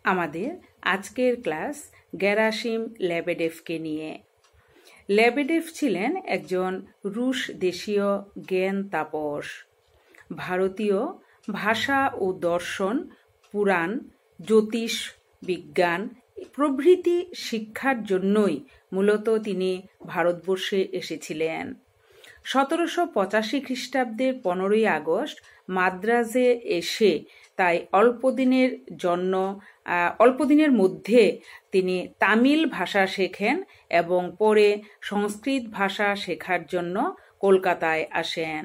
আমাদের আজকের class Gerasim লেবেডেভকে নিয়ে। লেবেডেভ ছিলেন একজন রুশ দেশীয় জ্ঞান তাপস। ভারতীয় ভাষা ও দর্শন, পুরাণ, জ্যোতিষ বিজ্ঞান প্রভৃতি শিক্ষার জন্যই মূলত তিনি ভারতবর্ষে এসেছিলেন। 1785 খ্রিস্টাব্দের 15ই আগস্ট মাদ্রাজে এসে তাই অল্পদিনের মধ্যে তিনি তামিল ভাষা শেখেন এবং পরে সংস্কৃত ভাষা শেখার জন্য কলকাতায় আসেন।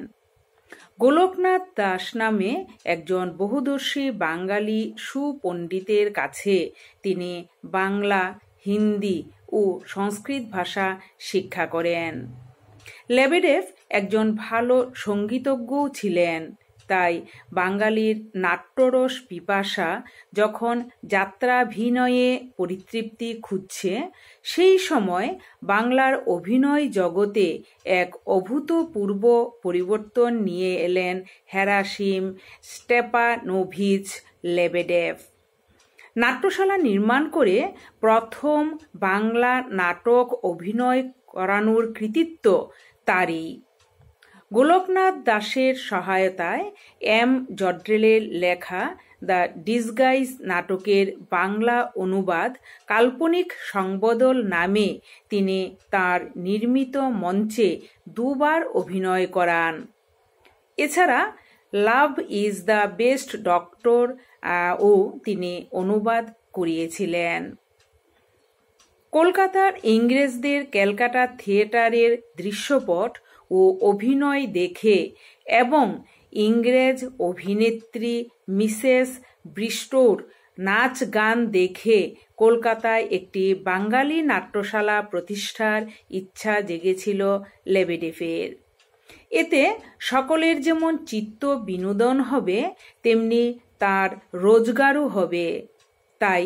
গোলকনাথ দাস নামে একজন বহুদর্শী বাঙালি সুপণ্ডিতের কাছে তিনি বাংলা, হিন্দি ও সংস্কৃত ভাষা শিক্ষা করেন। লেবেডেভ একজন ভালো সঙ্গীতজ্ঞও ছিলেন, তাই বাঙালির নাট্যরস পিপাসা যখন যাত্রাভিনয়ে পরিতৃপ্তি খুঁজছে, সেই সময় বাংলার অভিনয় জগতে এক অভূতপূর্ব পরিবর্তন নিয়ে এলেন গেরাসিম স্টেপানোভিচ লেবেডেভ। নাট্যশালা নির্মাণ করে প্রথম বাংলা নাটক অভিনয় করানোর কৃতিত্ব তারই। গোলকনাথ দাসের সহায়তায় এম জড্রেলের লেখা দ্য ডিসগাইজ নাটকের বাংলা অনুবাদ কাল্পনিক সংবদল নামে তিনি তার নির্মিত মঞ্চে দুবার অভিনয় করান। এছাড়া love is the best doctor ও তিনি অনুবাদ করিয়েছিলেন। কলকাতার ইংরেজদের ক্যালকাটা থিয়েটারের দৃশ্যপট ও অভিনয় দেখে এবং ইংরেজ অভিনেত্রী মিসেস ব্রিস্টোর নাচ গান দেখে কলকাতায় একটি বাঙালি নাট্যশালা প্রতিষ্ঠার ইচ্ছা জেগেছিল লেবেডেভের। এতে সকলের যেমন চিত্ত বিনোদন হবে, তেমনি তার রোজগারও হবে। তাই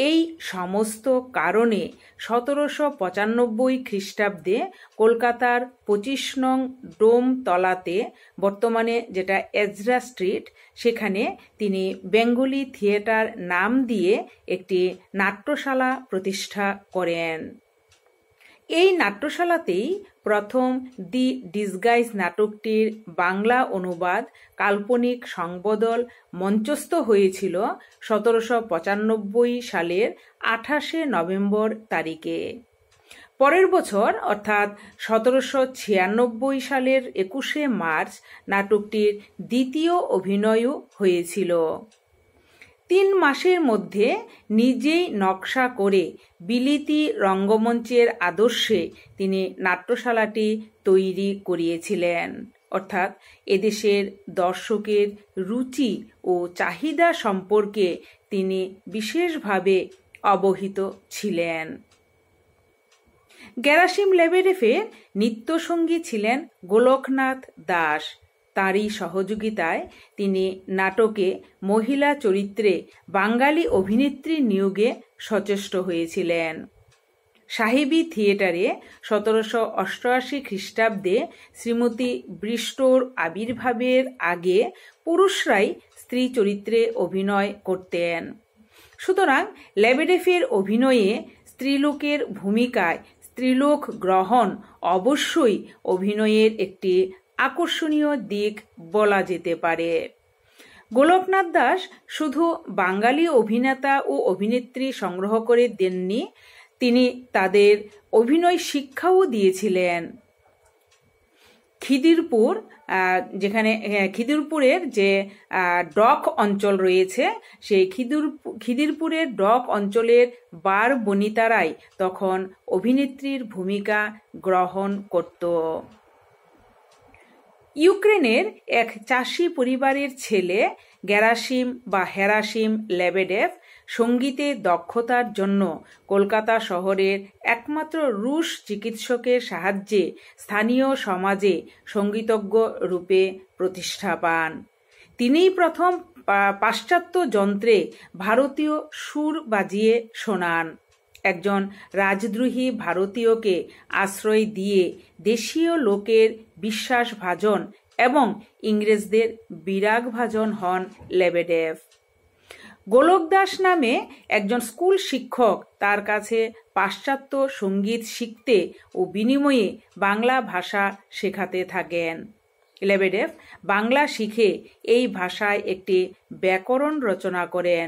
এই সমস্ত কারণে 1795 খ্রিস্টাব্দে কলকাতার 25 নং ডোমতলাতে, বর্তমানে যেটা এজরা স্ট্রিট, সেখানে তিনি বেঙ্গলি থিয়েটার নাম দিয়ে একটি নাট্যশালা প্রতিষ্ঠা করেন। এই নাট্যশালাতেই প্রথম দি ডিসগাইজ নাটকটির বাংলা অনুবাদ কাল্পনিক সংবদল মঞ্চস্থ হয়েছিল 1795 সালের 28 নভেম্বর তারিখে। পরের বছর অর্থাৎ 1796 সালের 21 মার্চ নাটকটির দ্বিতীয় অভিনয়ও হয়েছিল। 3 মাসের মধ্যে নিজেই নকশা করে বিলিতি রঙ্গমঞ্চের আদর্শে তিনি নাট্যশালাটি তৈরি করিয়েছিলেন। অর্থাৎ এদেশের দর্শকের রুচি ও চাহিদা সম্পর্কে তিনি বিশেষভাবে অবহিত ছিলেন। গেরাসিম লেবেডেভের নৃত্যসঙ্গী ছিলেন গোলকনাথ দাস। তারই সহযোগিতায় তিনি নাটকে মহিলা চরিত্রে বাঙালি অভিনেত্রী নিয়োগে সচেষ্ট হয়েছিলেন। সাহেবী থিয়েটারে 1788 খ্রিস্টাব্দে শ্রীমতী ব্রিস্টোর আবির্ভাবের আগে পুরুষরাই স্ত্রী চরিত্রে অভিনয় করতেন। সুতরাং লেবেডেভের অভিনয়ে স্ত্রীলোকের ভূমিকায় স্ত্রীলোক গ্রহণ অবশ্যই অভিনয়ের একটি আকর্ষণীয় দিক বলা যেতে পারে। গোলকনাথ দাস শুধু বাঙালি অভিনেতা ও অভিনেত্রী সংগ্রহ করে দেননি, তিনি তাদের অভিনয় শিক্ষাও দিয়েছিলেন। খিদিরপুরের যে ডক অঞ্চল রয়েছে, সেই খিদিরপুরের ডক অঞ্চলের বার বনিতারাই তখন অভিনেত্রীর ভূমিকা গ্রহণ করত। ইউক্রেনের এক চাষি পরিবারের ছেলে গেরাসিম লেবেডেভ সঙ্গীতে দক্ষতার জন্য কলকাতা শহরের একমাত্র রুশ চিকিৎসকের সাহায্যে স্থানীয় সমাজে সঙ্গীতজ্ঞ রূপে প্রতিষ্ঠা পান। তিনিই প্রথম পাশ্চাত্য যন্ত্রে ভারতীয় সুর বাজিয়ে শোনান। একজন রাজদ্রোহী ভারতীয়কে আশ্রয় দিয়ে দেশীয় লোকের বিশ্বাসভাজন এবং ইংরেজদের বিরাগভাজন হন লেবেডেভ। গোলক দাস নামে একজন স্কুল শিক্ষক তার কাছে পাশ্চাত্য সঙ্গীত শিখতে ও বিনিময়ে বাংলা ভাষা শেখাতে থাকেন। লেবেডেভ বাংলা শিখে এই ভাষায় একটি ব্যাকরণ রচনা করেন।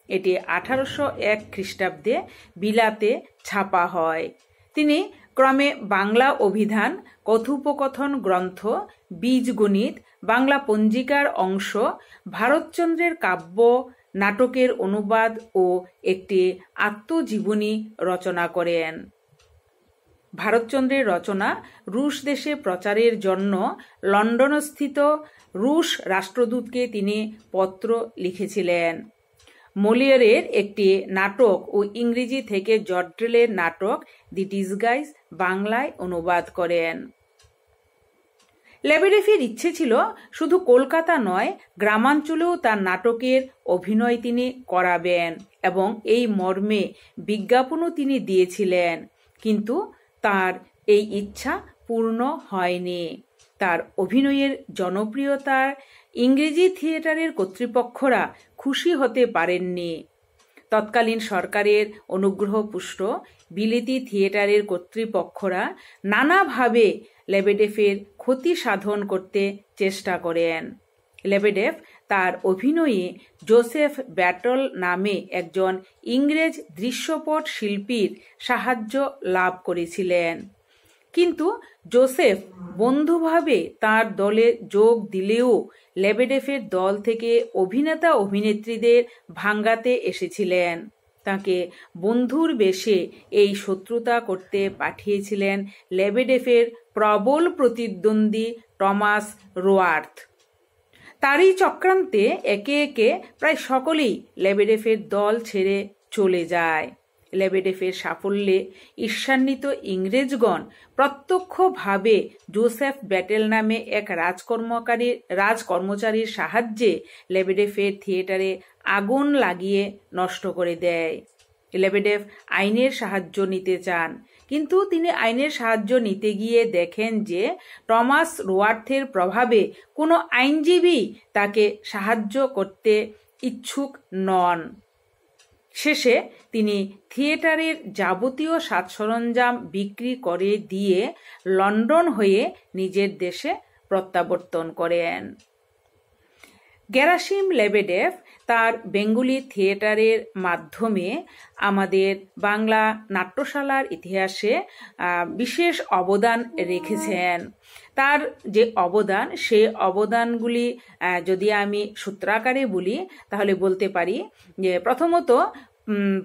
এটি 1801 খ্রিস্টাব্দে বিলাতে ছাপা হয়। তিনি ক্রমে বাংলা অভিধান, কথোপকথন গ্রন্থ, বীজগণিত, বাংলা পঞ্জিকার অংশ, ভারতচন্দ্রের কাব্য, নাটকের অনুবাদ ও একটি আত্মজীবনী রচনা করেন। ভারতচন্দ্রের রচনা রুশ দেশে প্রচারের জন্য লন্ডনস্থিত রুশ রাষ্ট্রদূতকে তিনি পত্র লিখেছিলেন। মোলিয়ারের একটি নাটক ও ইংরেজি থেকে জর্ডেলের নাটক দি ডিসগাইজ বাংলায় অনুবাদ করেন। লেবেডেফের ইচ্ছে ছিল শুধু কলকাতা নয়, গ্রামাঞ্চলেও তার নাটকের অভিনয় তিনি করাবেন এবং এই মর্মে বিজ্ঞাপনও তিনি দিয়েছিলেন, কিন্তু তার এই ইচ্ছা পূর্ণ হয়নি। তার অভিনয়ের জনপ্রিয়তার ইংরেজি থিয়েটারের কর্তৃপক্ষরা খুশি হতে পারেননি। তৎকালীন সরকারের অনুগ্রহপুষ্ট বিলেতি থিয়েটারের কর্তৃপক্ষরা নানাভাবে লেবেডেফের ক্ষতি সাধন করতে চেষ্টা করেন। লেবেডেফ তার অভিনয়ে জোসেফ ব্যাটল নামে একজন ইংরেজ দৃশ্যপট শিল্পীর সাহায্য লাভ করেছিলেন, কিন্তু জোসেফ বন্ধুভাবে তার দলে যোগ দিলেও লেবেডেফের দল থেকে অভিনেতা অভিনেত্রীদের ভাঙাতে এসেছিলেন। তাকে বন্ধুর বেশে এই শত্রুতা করতে পাঠিয়েছিলেন লেবেডেফের প্রবল প্রতিদ্বন্দ্বী টমাস রোয়ার্থ। তারই চক্রান্তে একে একে প্রায় সকলেই লেবেডেফের দল ছেড়ে চলে যায়। লেবেডেফের সাফল্যে ঈর্ষান্বিত ইংরেজগণ প্রত্যক্ষভাবে জোসেফ ব্যাটেল নামে এক রাজকর্মচারীর সাহায্যে লেবেডেফের থিয়েটারে আগুন লাগিয়ে নষ্ট করে দেয়। লেবেডেফ আইনের সাহায্য নিতে চান, কিন্তু তিনি আইনের সাহায্য নিতে গিয়ে দেখেন যে টমাস রোয়ার্থের প্রভাবে কোনো আইনজীবী তাকে সাহায্য করতে ইচ্ছুক নন। শেষে তিনি থিয়েটারের যাবতীয় সাজ সরঞ্জাম বিক্রি করে দিয়ে লন্ডন হয়ে নিজের দেশে প্রত্যাবর্তন করেন। গেরাসিম লেবেডেভ তার বেঙ্গলি থিয়েটারের মাধ্যমে আমাদের বাংলা নাট্যশালার ইতিহাসে বিশেষ অবদান রেখেছেন। তার যে অবদান, সে অবদানগুলি যদি আমি সূত্রাকারে বলি তাহলে বলতে পারি যে প্রথমত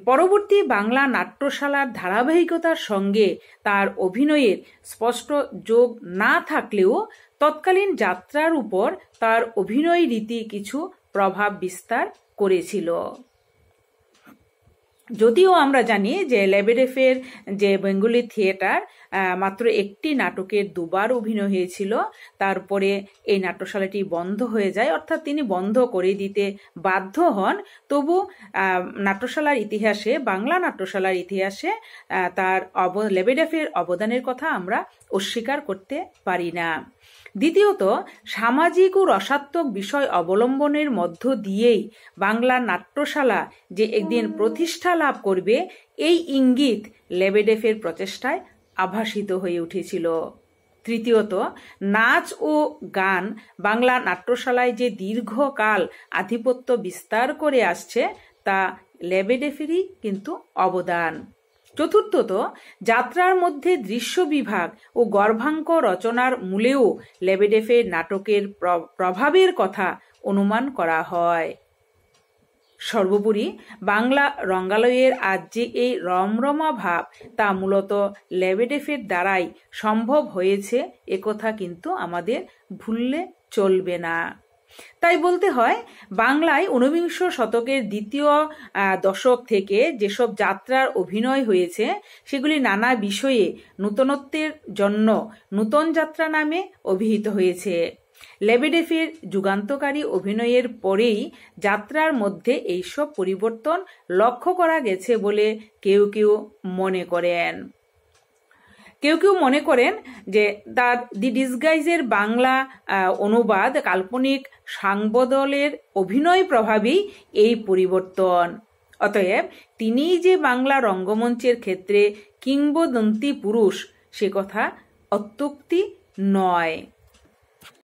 পরবর্তী বাংলা নাট্যশালার ধারাবাহিকতার সঙ্গে তার অভিনয়ের স্পষ্ট যোগ না থাকলেও তৎকালীন যাত্রার উপর তার অভিনয় রীতি কিছু প্রভাব বিস্তার করেছিল। যদিও আমরা জানি যে লেবেডেফের যে বেঙ্গলি থিয়েটার মাত্র একটি নাটকের দুবার অভিনয় হয়েছিল, তারপরে এই নাট্যশালাটি বন্ধ হয়ে যায়, অর্থাৎ তিনি বন্ধ করে দিতে বাধ্য হন। তবু নাট্যশালার ইতিহাসে, বাংলা নাট্যশালার ইতিহাসে তার লেবেডেফের অবদানের কথা আমরা অস্বীকার করতে পারি না। দ্বিতীয়ত, সামাজিক ও রসাত্মক বিষয় অবলম্বনের মধ্য দিয়েই বাংলা নাট্যশালা যে একদিন প্রতিষ্ঠা লাভ করবে, এই ইঙ্গিত লেবেডেফের প্রচেষ্টায় আভাসিত হয়ে উঠেছিল। তৃতীয়ত, নাচ ও গান বাংলা নাট্যশালায় যে দীর্ঘকাল আধিপত্য বিস্তার করে আসছে, তা লেবেডেফেরই কিন্তু অবদান। চতুর্থত, যাত্রার মধ্যে দৃশ্য বিভাগ ও গর্ভাঙ্ক রচনার মূলেও লেবেডেফের নাটকের প্রভাবের কথা অনুমান করা হয়। সর্বোপরি বাংলা রঙ্গালয়ের আজ যে এই রমরমা ভাব, তা মূলত লেবেডেফের দ্বারাই সম্ভব হয়েছে, একথা কিন্তু আমাদের ভুললে চলবে না। তাই বলতে হয়, বাংলায় ঊনবিংশ শতকের দ্বিতীয় দশক থেকে যেসব যাত্রার অভিনয় হয়েছে, সেগুলি নানা বিষয়ে নূতনত্বের জন্য নূতন যাত্রা নামে অভিহিত হয়েছে। লেবেডেফের যুগান্তকারী অভিনয়ের পরেই যাত্রার মধ্যে এইসব পরিবর্তন লক্ষ্য করা গেছে বলে কেউ কেউ মনে করেন। কেউ কেউ মনে করেন যে তার দি ডিসগাইজের বাংলা অনুবাদ কাল্পনিক সাংবদলের অভিনয় প্রভাবেই এই পরিবর্তন। অতএব তিনি যে বাংলা রঙ্গমঞ্চের ক্ষেত্রে কিংবদন্তি পুরুষ সে কথা অত্যুক্তি নয়।